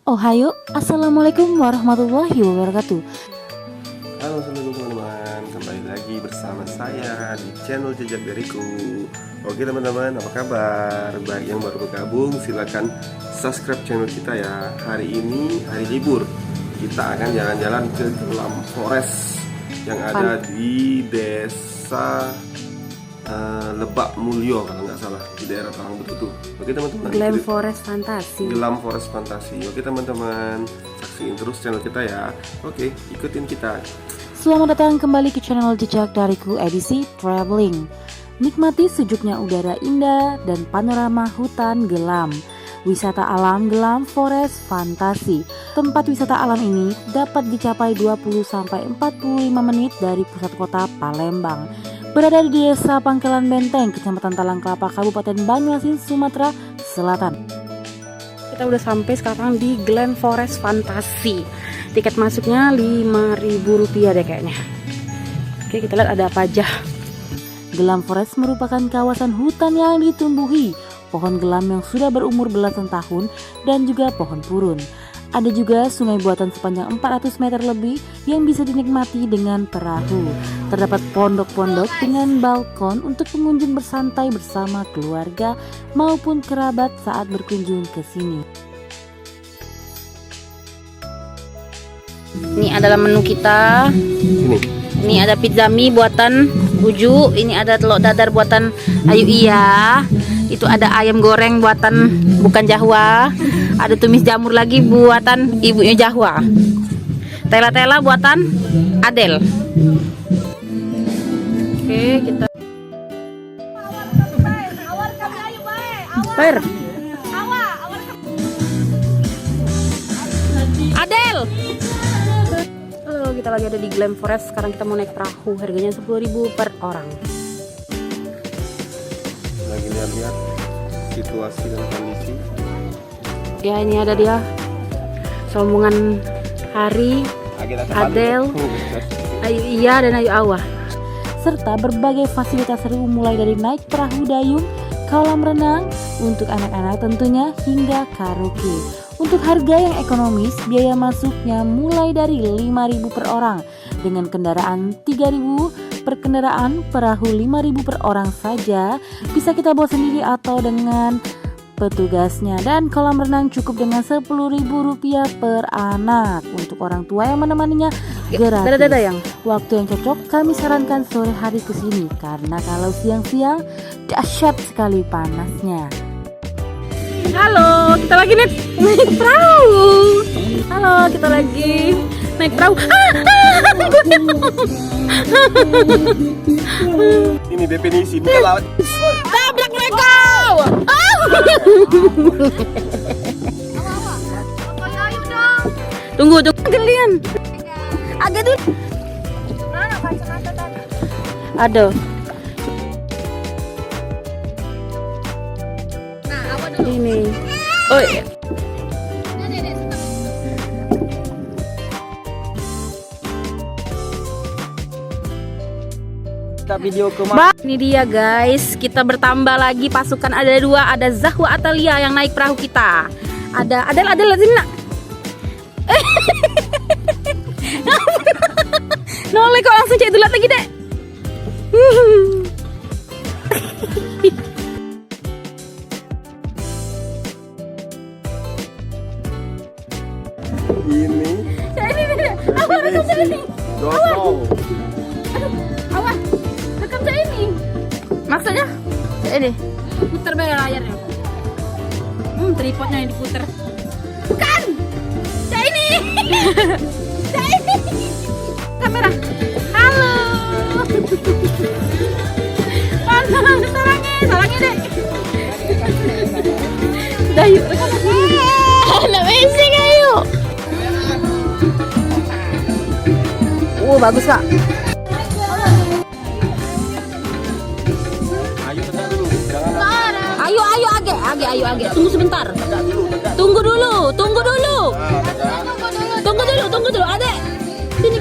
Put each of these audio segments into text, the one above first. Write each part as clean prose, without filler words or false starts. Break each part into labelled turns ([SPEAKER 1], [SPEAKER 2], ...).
[SPEAKER 1] Ohayo, Assalamualaikum warahmatullahi wabarakatuh.
[SPEAKER 2] Halo teman-teman, kembali lagi bersama saya di channel Jejak Dariku. Oke teman-teman, apa kabar? Bagi yang baru bergabung, silakan subscribe channel kita ya. Hari ini hari libur, kita akan jalan-jalan ke Gelam Forest yang ada di desa Lebak Mulyo kalau nggak salah, di daerah Talang Betutu. Oke teman-teman,
[SPEAKER 1] Gelam Forest Fantasi.
[SPEAKER 2] Gelam Forest Fantasi. Oke teman-teman, saksiin terus channel kita ya. Oke, ikutin kita.
[SPEAKER 1] Selamat datang kembali ke channel Jejak Dariku edisi Traveling. Nikmati sejuknya udara indah dan panorama hutan Gelam. Wisata alam Gelam Forest Fantasi. Tempat wisata alam ini dapat dicapai 20-45 menit dari pusat kota Palembang. Berada di desa Pangkalan Benteng, Kecamatan Talang Kelapa, Kabupaten Banyuasin, Sumatera Selatan. Kita udah sampai sekarang di Gelam Forest Fantasi. Tiket masuknya Rp5.000 deh kayaknya. Oke, kita lihat ada apa aja. Gelam Forest merupakan kawasan hutan yang ditumbuhi pohon gelam yang sudah berumur belasan tahun dan juga pohon purun. Ada juga sungai buatan sepanjang 400 meter lebih yang bisa dinikmati dengan perahu. Terdapat pondok-pondok dengan balkon untuk pengunjung bersantai bersama keluarga maupun kerabat saat berkunjung ke sini. Ini adalah menu kita. Ini ada pizza mie buatan Uju. Ini ada telur dadar buatan Ayu Iya. Itu ada ayam goreng buatan bukan Jahwa. Ada tumis jamur lagi buatan ibunya Jahwa. Tela-tela buatan Adel. Oke, kita Per Adel. Halo, kita lagi ada di Gelam Forest. Sekarang kita mau naik perahu. Harganya 10.000 per orang.
[SPEAKER 2] Lagi lihat-lihat situasi dan kondisi.
[SPEAKER 1] Ya, ini ada dia rombongan Hari, Adel, Ayu Iya dan Ayu Awah, serta berbagai fasilitas seru mulai dari naik perahu dayung, kolam renang untuk anak-anak tentunya hingga karaoke. Untuk harga yang ekonomis, biaya masuknya mulai dari 5.000 per orang. Dengan kendaraan 3.000 per kendaraan, perahu 5.000 per orang saja. Bisa kita bawa sendiri atau dengan petugasnya, dan kolam renang cukup dengan Rp10.000 per anak. Untuk orang tua yang menemaninya gratis. Yang waktu yang cocok kami sarankan sore hari ke sini karena kalau siang-siang dahsyat sekali panasnya. Halo, kita lagi naik perahu. Halo, kita lagi naik perahu.
[SPEAKER 2] Ini definisi bukan lawan.
[SPEAKER 1] Tabrak mereka. Tunggu kalian. Agak dulu. Ada. Ini. Oh iya.
[SPEAKER 2] Video
[SPEAKER 1] Ini dia guys, kita bertambah lagi pasukan, ada 2, ada Zahwa Atalia yang naik perahu kita. Ada Adel sini nak. Noleh kok langsung cek dulat lagi dek.
[SPEAKER 2] ini.
[SPEAKER 1] Awal rekam saya ini. Awal rekam saya ini. Maksudnya? Ini. Putar bayar layarnya. Tripodnya yang diputer. Bukan. Saya ini. Saya ini. Kamera. Halo. Panas, sarangnya dek. Udah yuk rekam. Nak mesing ayo. Bagus kak. Ayo age. Tunggu sebentar. Tunggu dulu. Adek. Sini.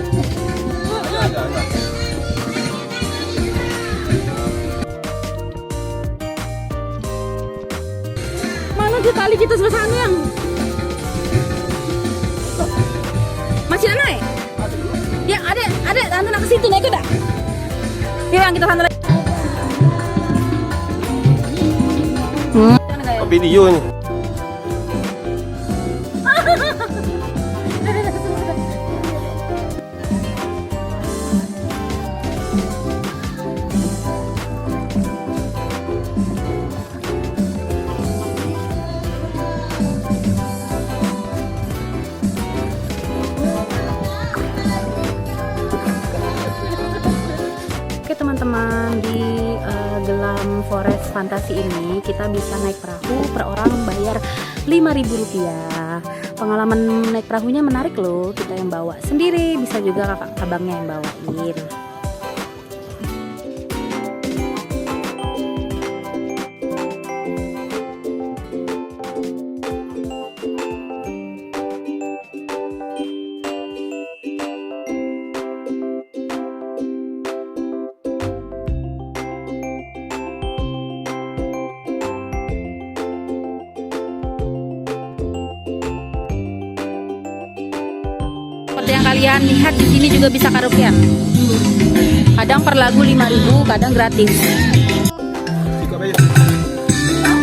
[SPEAKER 1] Mana dia tali kita sebelah sana yang? sini naik. Ya, ada tante ke situ naik udah. Yuk, yang kita santai.
[SPEAKER 2] Video nih.
[SPEAKER 1] Oke teman-teman, di Gelam Forest Fantasi ini kita bisa naik perahu, per orang bayar Rp5.000. Pengalaman naik perahunya menarik loh, kita yang bawa sendiri, bisa juga kakak abangnya yang bawain. Seperti yang kalian lihat di sini juga bisa karaokean. Kadang per lagu 5.000, kadang gratis.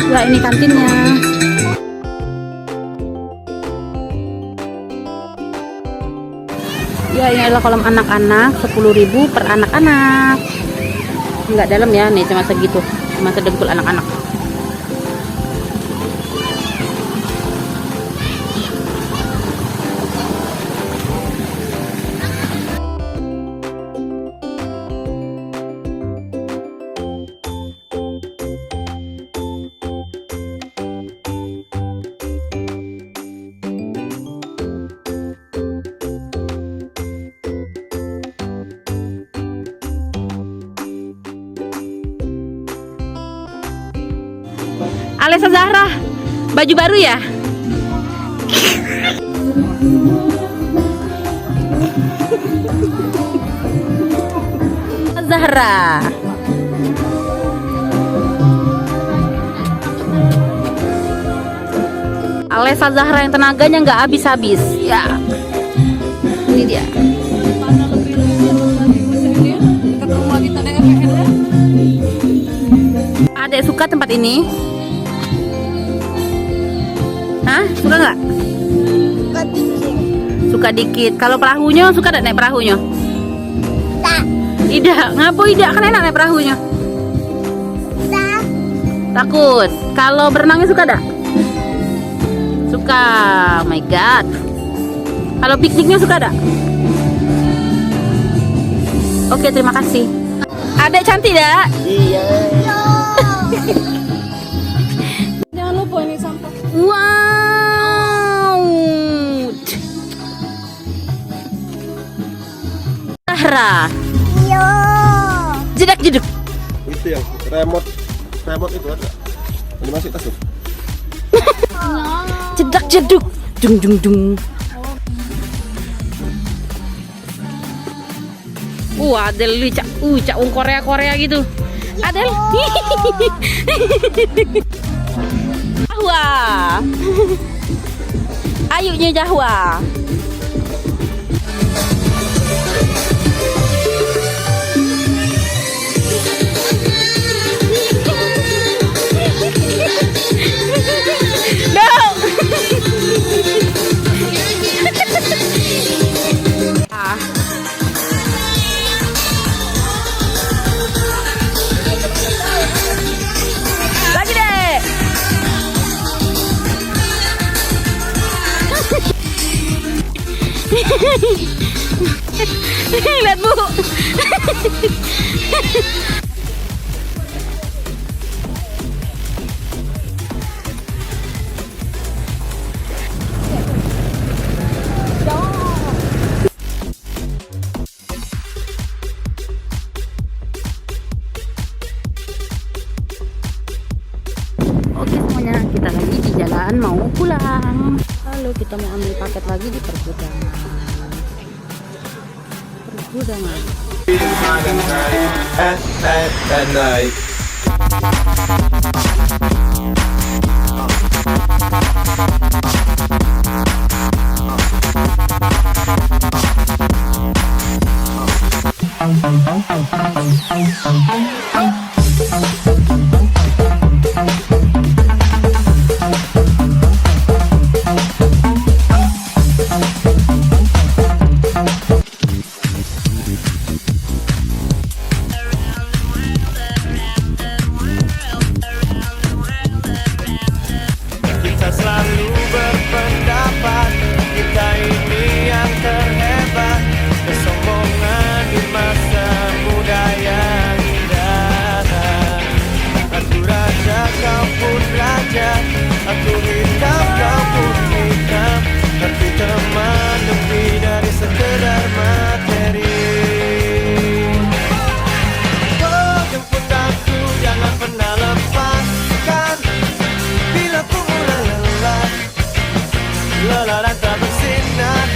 [SPEAKER 1] Ya ini kantinnya. Ya ini adalah kolam anak-anak, 10.000 per anak-anak. Enggak dalam ya, nih cuma segitu, cuma sedengkul anak-anak. Alessa Zahra, baju baru ya? Zahra. Alessa Zahra yang tenaganya nggak habis-habis. Ya, ini dia. Adek suka tempat ini? Hah? Suka nggak?
[SPEAKER 3] Suka dikit.
[SPEAKER 1] Suka dikit. Kalau perahunya suka nggak naik perahunya?
[SPEAKER 3] Tak.
[SPEAKER 1] Tidak. Ngapa tidak? Kan enak naik perahunya.
[SPEAKER 3] Tak.
[SPEAKER 1] Takut. Kalau berenangnya suka nggak? Suka. Oh my god. Kalau pikniknya suka nggak? Oke, terima kasih. Adek cantik dah.
[SPEAKER 2] Iya.
[SPEAKER 1] Jangan lupa ini sampah. Wow. Zahra.
[SPEAKER 3] Yo.
[SPEAKER 1] Jedak jeduk.
[SPEAKER 2] Itu yang remote itu ada. Ini masih tas tuh.
[SPEAKER 1] Jedak jeduk. Dung dung dung. Adel lu cak Korea gitu. Adel. Jahwa. Ayunya Jahwa. Lagi deh. Lihat Bu. Oke semuanya, kita lagi di jalan mau pulang. Lalu kita mau ambil paket lagi di pergudangan.
[SPEAKER 2] At night.
[SPEAKER 4] Kita selalu berpendapat kita ini yang terhebat. Kesombongan di masa muda yang indah. Aku raja, kau pun raja. Aku hitam, kau pun hitam. Tapi teman lebih dari sekedar materi. Oh, jemput aku, jangan pernah lepaskan. Bila ku mulai lelah dan tak bersinar.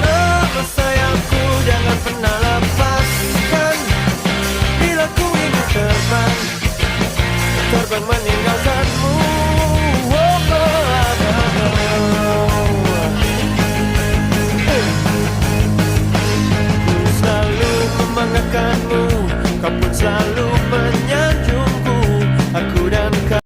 [SPEAKER 4] Oh, sayangku, jangan pernah lepaskan. Bila ku ingin terbang meninggalkanmu. Oh, ku selalu membanggakanmu, kau pun selalu menyanjungku. Aku dan kau.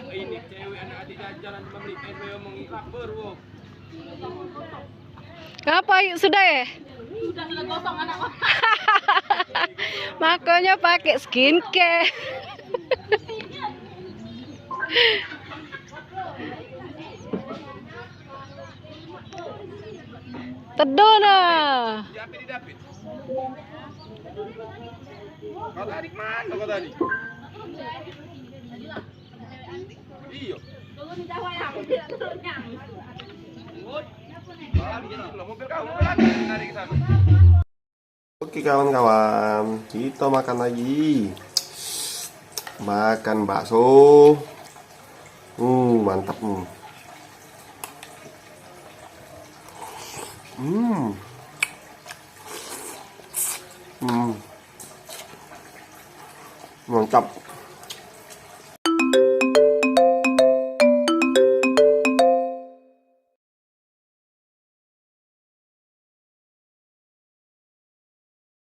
[SPEAKER 5] Ini cewek anak adik jalan membeli PSB mengikat baru.
[SPEAKER 6] Kenapa yuk sudah ya?
[SPEAKER 7] Sudah gosong anak.
[SPEAKER 6] Makanya pakai skincare. Tedona.
[SPEAKER 5] Dapit didapit. Kau tadi mana kau tadi? Iya.
[SPEAKER 7] Turun Jawa yang tidak turunnya.
[SPEAKER 5] Mobil kau lagi narik ke sana.
[SPEAKER 2] Oke kawan-kawan, kita makan lagi. Makan bakso. Mantap. Mantap.